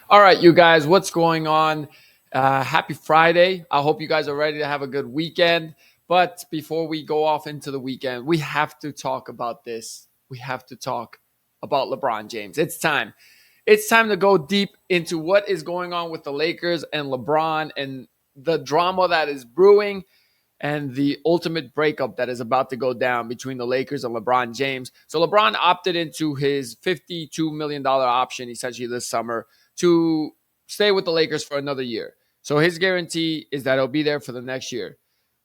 All right, you guys, what's going on? Happy Friday. I hope you guys are ready to have a good weekend. But before we go off into the weekend, we have to talk about this. We have to talk about LeBron James. It's time. It's time to go deep into what is going on with the Lakers and LeBron and the drama that is brewing and the ultimate breakup that is about to go down between the Lakers and LeBron James. So LeBron opted into his $52 million option essentially this summer to stay with the Lakers for another year. So his guarantee is that he'll be there for the next year.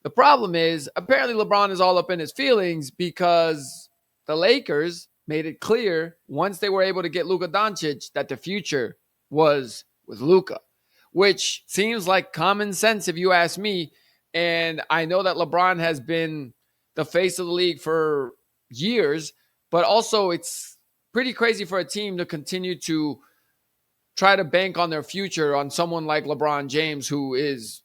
The problem is apparently LeBron is all up in his feelings because the Lakers made it clear once they were able to get Luka Doncic that the future was with Luka, which seems like common sense if you ask me. And I know that LeBron has been the face of the league for years, but also it's pretty crazy for a team to continue to try to bank on their future on someone like LeBron James, who is,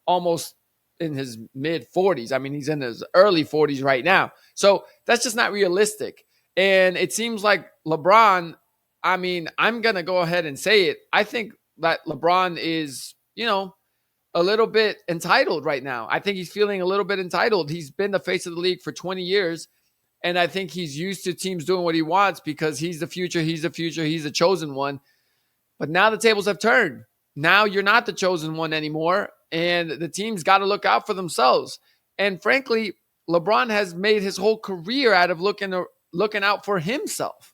almost in his mid 40s. I mean, he's in his early 40s right now. So that's just not realistic. And it seems like LeBron, I mean, I'm going to go ahead and say it. I think that LeBron is, a little bit entitled right now. I think he's feeling a little bit entitled. He's been the face of the league for 20 years. And I think he's used to teams doing what he wants because he's the future. He's the chosen one. But now the tables have turned. Now you're not the chosen one anymore. And the team's got to look out for themselves. And frankly, LeBron has made his whole career out of looking out for himself.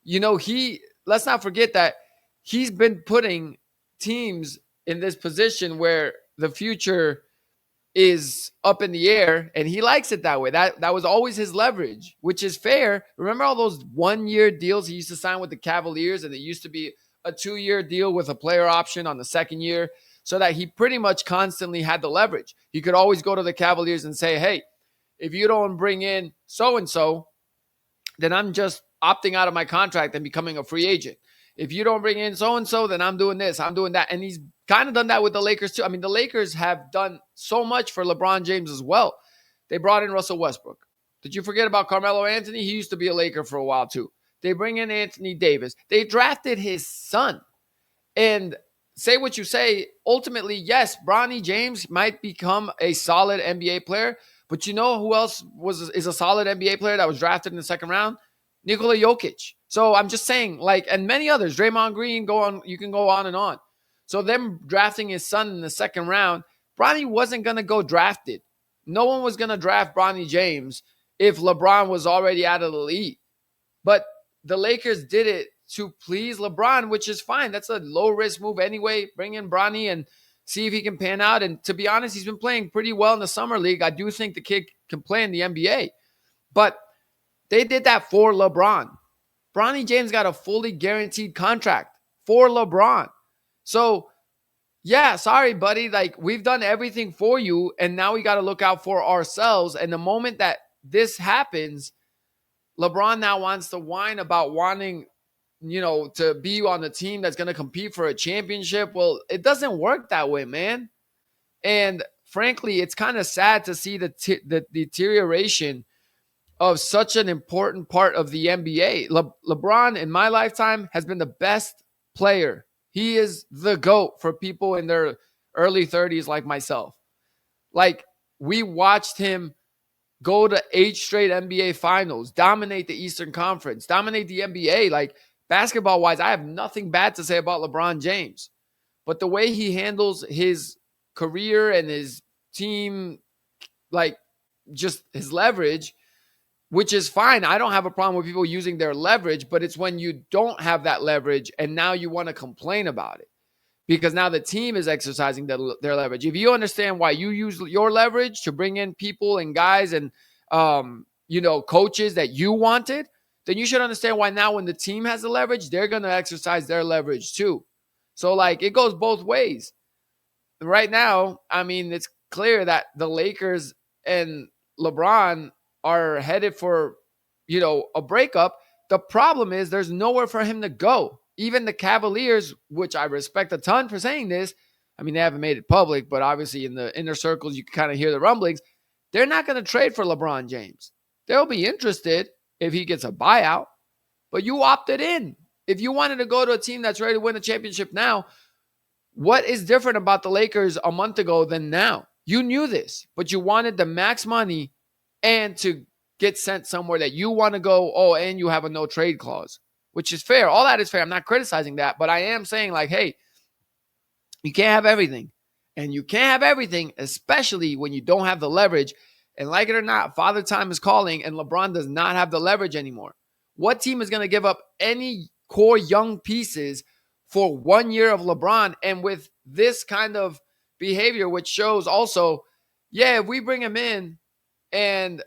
Let's not forget that he's been putting teams in this position where the future is up in the air, and he likes it that way. That was always his leverage, which is fair. Remember all those 1-year deals he used to sign with the Cavaliers, and it used to be a 2-year deal with a player option on the second year, so that he pretty much constantly had the leverage. He could always go to the Cavaliers and say, hey, if you don't bring in so-and-so, then I'm just opting out of my contract and becoming a free agent. If you don't bring in so-and-so, then I'm doing this, I'm doing that. And he's kind of done that with the Lakers too. I mean, the Lakers have done so much for LeBron James as well. They brought in Russell Westbrook. Did you forget about Carmelo Anthony? He used to be a Laker for a while too. They bring in Anthony Davis. They drafted his son. And say what you say, ultimately, yes, Bronny James might become a solid NBA player. But you know who else is a solid NBA player that was drafted in the second round? Nikola Jokic. So I'm just saying, and many others, Draymond Green, you can go on and on. So them drafting his son in the second round, Bronny wasn't going to go drafted. No one was going to draft Bronny James if LeBron was already out of the league. But the Lakers did it to please LeBron, which is fine. That's a low-risk move anyway. Bring in Bronny and see if he can pan out. And to be honest, he's been playing pretty well in the summer league. I do think the kid can play in the NBA. But they did that for LeBron. Bronny James got a fully guaranteed contract for LeBron. So, yeah, sorry, buddy. We've done everything for you, and now we got to look out for ourselves. And the moment that this happens, LeBron now wants to whine about wanting, to be on the team that's going to compete for a championship. Well, it doesn't work that way, man. And frankly, it's kind of sad to see the deterioration of such an important part of the NBA. LeBron, in my lifetime, has been the best player. He is the GOAT for people in their early 30s like myself. We watched him go to 8 straight NBA finals, dominate the Eastern Conference, dominate the NBA. Basketball-wise, I have nothing bad to say about LeBron James. But the way he handles his career and his team, just his leverage, which is fine. I don't have a problem with people using their leverage, but it's when you don't have that leverage and now you want to complain about it because now the team is exercising their leverage. If you understand why you use your leverage to bring in people and guys and, coaches that you wanted, then you should understand why now when the team has the leverage, they're going to exercise their leverage too. So it goes both ways. Right now, I mean, it's clear that the Lakers and LeBron are headed for, a breakup. The problem is there's nowhere for him to go. Even the Cavaliers, which I respect a ton for saying this, I mean, they haven't made it public, but obviously in the inner circles, you can kind of hear the rumblings. They're not going to trade for LeBron James. They'll be interested if he gets a buyout, but you opted in. If you wanted to go to a team that's ready to win a championship now, what is different about the Lakers a month ago than now? You knew this, but you wanted the max money and to get sent somewhere that you want to go. Oh, and you have a no trade clause, which is fair. All that is fair. I'm not criticizing that, but I am saying, like, hey, you can't have everything. And you can't have everything, especially when you don't have the leverage. And like it or not, Father Time is calling, and LeBron does not have the leverage anymore. What team is going to give up any core young pieces for 1 year of LeBron? And with this kind of behavior, which shows also, yeah, if we bring him in and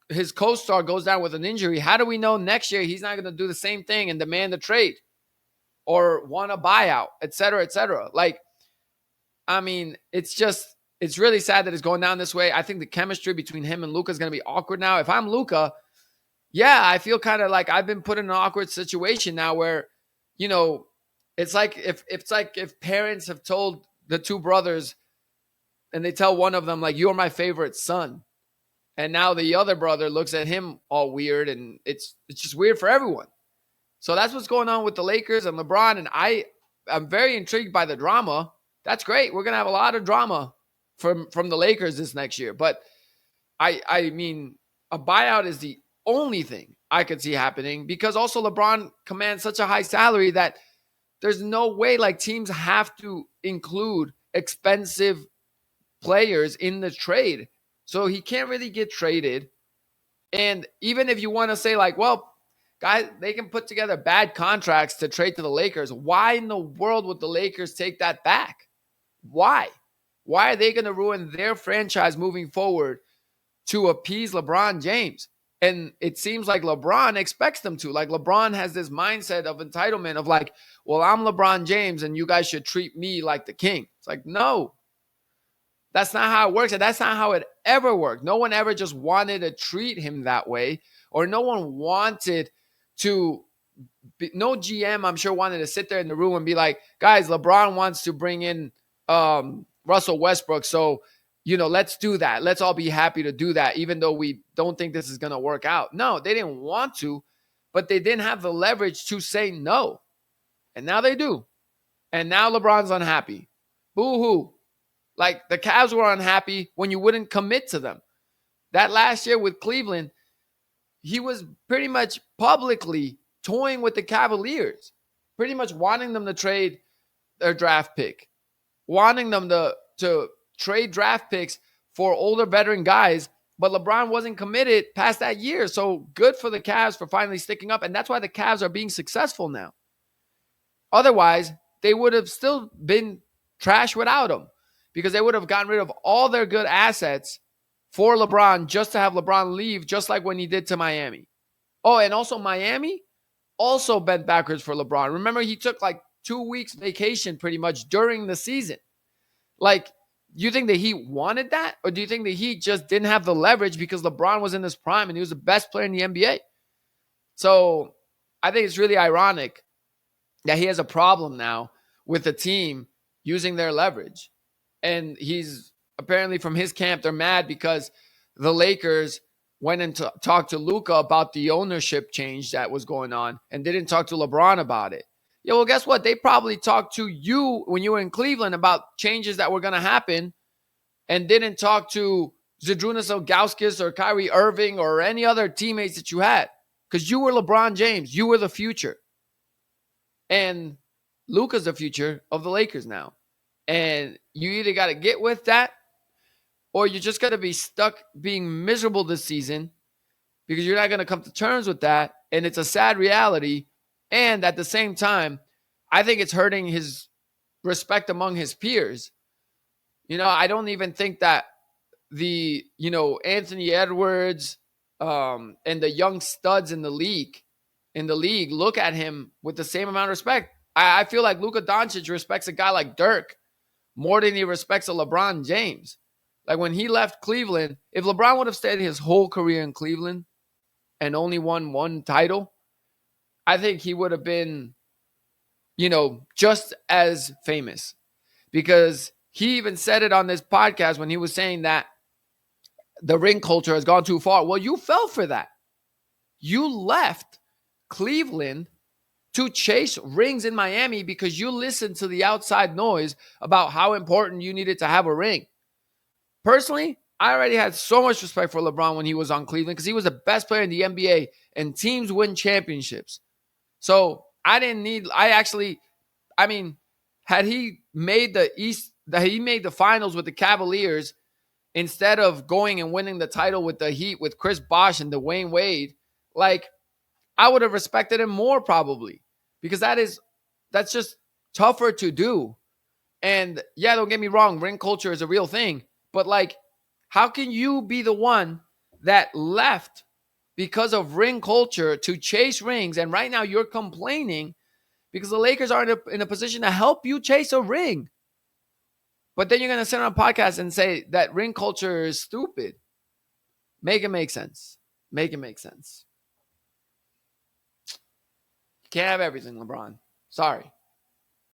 his co-star goes down with an injury, how do we know next year he's not going to do the same thing and demand a trade or want a buyout, et cetera, et cetera? Like, I mean, it's really sad that it's going down this way. I think the chemistry between him and Luka is going to be awkward now. If I'm Luka, yeah, I feel kind of like I've been put in an awkward situation now where, it's like if parents have told the two brothers and they tell one of them, like, you're my favorite son. And now the other brother looks at him all weird, and it's just weird for everyone. So that's what's going on with the Lakers and LeBron. And I'm very intrigued by the drama. That's great. We're going to have a lot of drama from the Lakers this next year. But I mean, a buyout is the only thing I could see happening, because also LeBron commands such a high salary that there's no way, like, teams have to include expensive players in the trade. So he can't really get traded. And even if you want to say, like, well, guys, they can put together bad contracts to trade to the Lakers, why in the world would the Lakers take that back? Why? Why are they going to ruin their franchise moving forward to appease LeBron James? And it seems like LeBron expects them to. Like, LeBron has this mindset of entitlement of, like, well, I'm LeBron James and you guys should treat me like the king. It's like, no, that's not how it works. And that's not how it ever worked. No one ever just wanted to treat him that way, or no one wanted to no GM, I'm sure, wanted to sit there in the room and be like, guys, LeBron wants to bring in Russell Westbrook. So, let's do that. Let's all be happy to do that, even though we don't think this is going to work out. No, they didn't want to, but they didn't have the leverage to say no. And now they do. And now LeBron's unhappy. Boo-hoo. Like, the Cavs were unhappy when you wouldn't commit to them. That last year with Cleveland, he was pretty much publicly toying with the Cavaliers, pretty much wanting them to trade their draft pick, wanting them to trade draft picks for older veteran guys. But LeBron wasn't committed past that year. So good for the Cavs for finally sticking up. And that's why the Cavs are being successful now. Otherwise, they would have still been trash without him, because they would have gotten rid of all their good assets for LeBron just to have LeBron leave, just like when he did to Miami. Oh, and also Miami also bent backwards for LeBron. Remember, he took like 2 weeks vacation pretty much during the season. Like, do you think that he wanted that? Or do you think that he just didn't have the leverage because LeBron was in his prime and he was the best player in the NBA? So I think it's really ironic that he has a problem now with the team using their leverage. And he's apparently, from his camp, they're mad because the Lakers went and talked to Luka about the ownership change that was going on and didn't talk to LeBron about it. Yeah, well, guess what? They probably talked to you when you were in Cleveland about changes that were going to happen and didn't talk to Zydrunas Ilgauskas or Kyrie Irving or any other teammates that you had, because you were LeBron James. You were the future. And Luka's the future of the Lakers now. And you either got to get with that, or you're just going to be stuck being miserable this season, because you're not going to come to terms with that. And it's a sad reality. And at the same time, I think it's hurting his respect among his peers. I don't even think that the, Anthony Edwards and the young studs in the league look at him with the same amount of respect. I feel like Luka Doncic respects a guy like Dirk more than he respects a LeBron James. Like, when he left Cleveland, if LeBron would have stayed his whole career in Cleveland and only won one title, I think he would have been, just as famous. Because he even said it on this podcast when he was saying that the ring culture has gone too far. Well, you fell for that. You left Cleveland to chase rings in Miami because you listened to the outside noise about how important you needed to have a ring. Personally, I already had so much respect for LeBron when he was on Cleveland because he was the best player in the NBA and teams win championships. So I mean, had he made the finals with the Cavaliers instead of going and winning the title with the Heat with Chris Bosh and Dwayne Wade, like I would have respected him more probably because that's just tougher to do. And yeah, don't get me wrong, ring culture is a real thing, but like, how can you be the one that left because of ring culture to chase rings? And right now you're complaining because the Lakers are in a position to help you chase a ring. But then you're going to sit on a podcast and say that ring culture is stupid. Make it make sense. Make it make sense. You can't have everything, LeBron. Sorry.